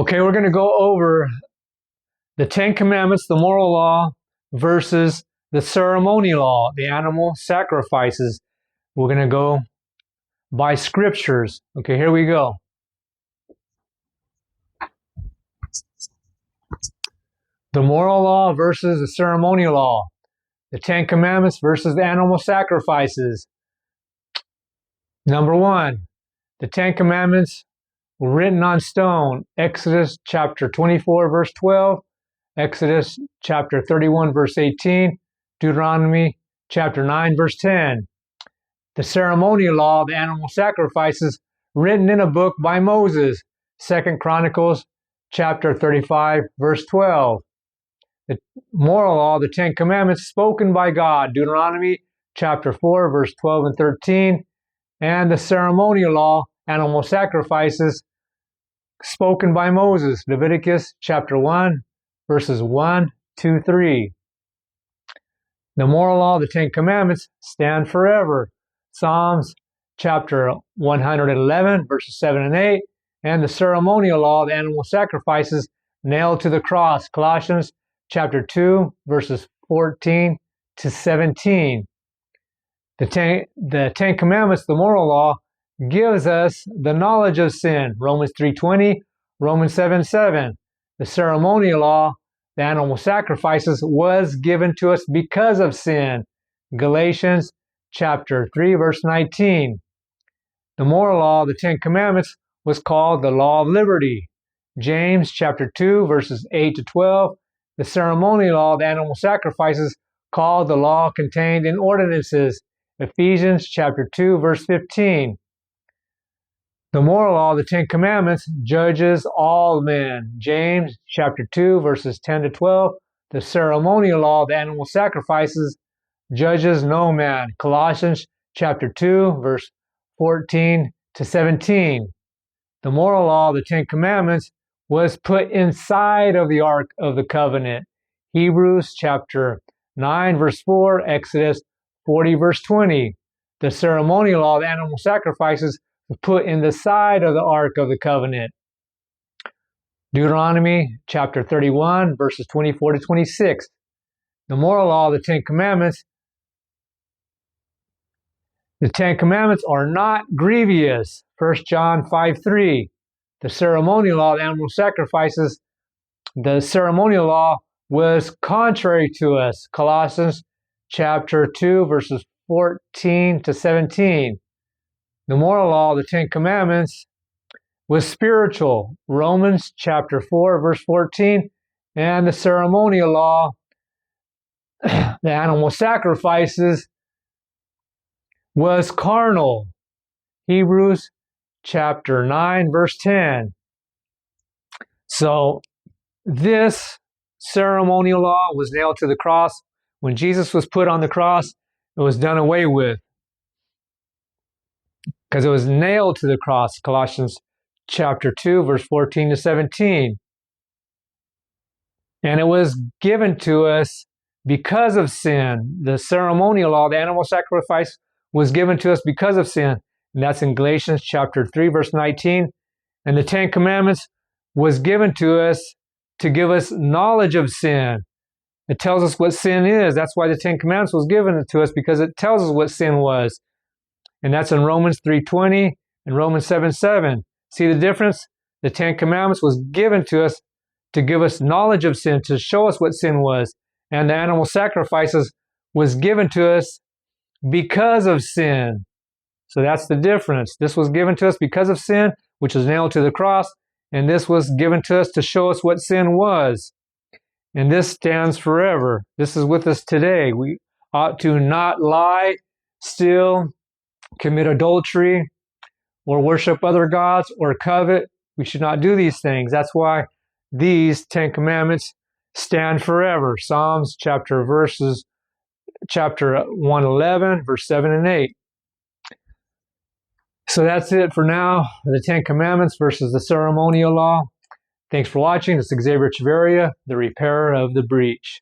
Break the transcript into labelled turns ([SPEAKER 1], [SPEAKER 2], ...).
[SPEAKER 1] Okay, we're going to go over the Ten Commandments, the moral law, versus the ceremonial law, the animal sacrifices. We're going to go by scriptures. Okay, here we go. The moral law versus the ceremonial law. The Ten Commandments versus the animal sacrifices. Number one, the Ten Commandments were written on stone. Exodus chapter 24, verse 12. Exodus chapter 31, verse 18. Deuteronomy chapter 9, verse 10. The ceremonial law, the animal sacrifices, written in a book by Moses. 2 Chronicles chapter 35, verse 12. The moral law, the Ten Commandments, spoken by God. Deuteronomy chapter 4, verse 12 and 13. And the ceremonial law, animal sacrifices, spoken by Moses. Leviticus chapter 1, verses 1, 2, 3. The moral law, the Ten Commandments, stand forever. Psalms chapter 111, verses 7 and 8. And the ceremonial law, the animal sacrifices, nailed to the cross. Colossians chapter 2, verses 14 to 17. The Ten Commandments, the moral law, gives us the knowledge of sin. Romans 3:20, Romans 7:7. The ceremonial law, the animal sacrifices, was given to us because of sin. Galatians chapter 3, verse 19. The moral law, the Ten Commandments, was called the law of liberty. James chapter 2, verses 8 to 12. The ceremonial law, the animal sacrifices, called the law contained in ordinances. Ephesians chapter 2, verse 15. The moral law, the Ten Commandments, judges all men. James chapter 2, verses 10 to 12. The ceremonial law, the animal sacrifices, judges no man. Colossians chapter 2, verse 14 to 17. The moral law, the Ten Commandments, was put inside of the Ark of the Covenant. Hebrews chapter 9, verse 4. Exodus 40, verse 20. The ceremonial law, the animal sacrifices, was put in the side of the Ark of the Covenant. Deuteronomy chapter 31, verses 24 to 26. The moral law, the Ten Commandments. The Ten Commandments are not grievous. 1 John 5:3. The ceremonial law, the animal sacrifices, the ceremonial law was contrary to us. Colossians chapter 2, verses 14 to 17. The moral law, the Ten Commandments, was spiritual. Romans chapter 4, verse 14. And the ceremonial law, the animal sacrifices, was carnal. Hebrews chapter 9, verse 10. So this ceremonial law was nailed to the cross. When Jesus was put on the cross, it was done away with, because it was nailed to the cross. Colossians chapter 2, verse 14 to 17. And it was given to us because of sin. The ceremonial law, the animal sacrifice, was given to us because of sin. And that's in Galatians chapter 3, verse 19. And the Ten Commandments was given to us to give us knowledge of sin. It tells us what sin is. That's why the Ten Commandments was given to us, because it tells us what sin was. And that's in Romans 3:20 and Romans 7:7. See the difference? The Ten Commandments was given to us to give us knowledge of sin, to show us what sin was. And the animal sacrifices was given to us because of sin. So that's the difference. This was given to us because of sin, which was nailed to the cross. And this was given to us to show us what sin was. And this stands forever. This is with us today. We ought to not lie, steal, commit adultery, or worship other gods, or covet. We should not do these things. That's why these Ten Commandments stand forever. Psalms chapter 111, verse 7 and 8. So that's it for now. The Ten Commandments versus the ceremonial law. Thanks for watching. This is Xavier Chaveria, the repairer of the breach.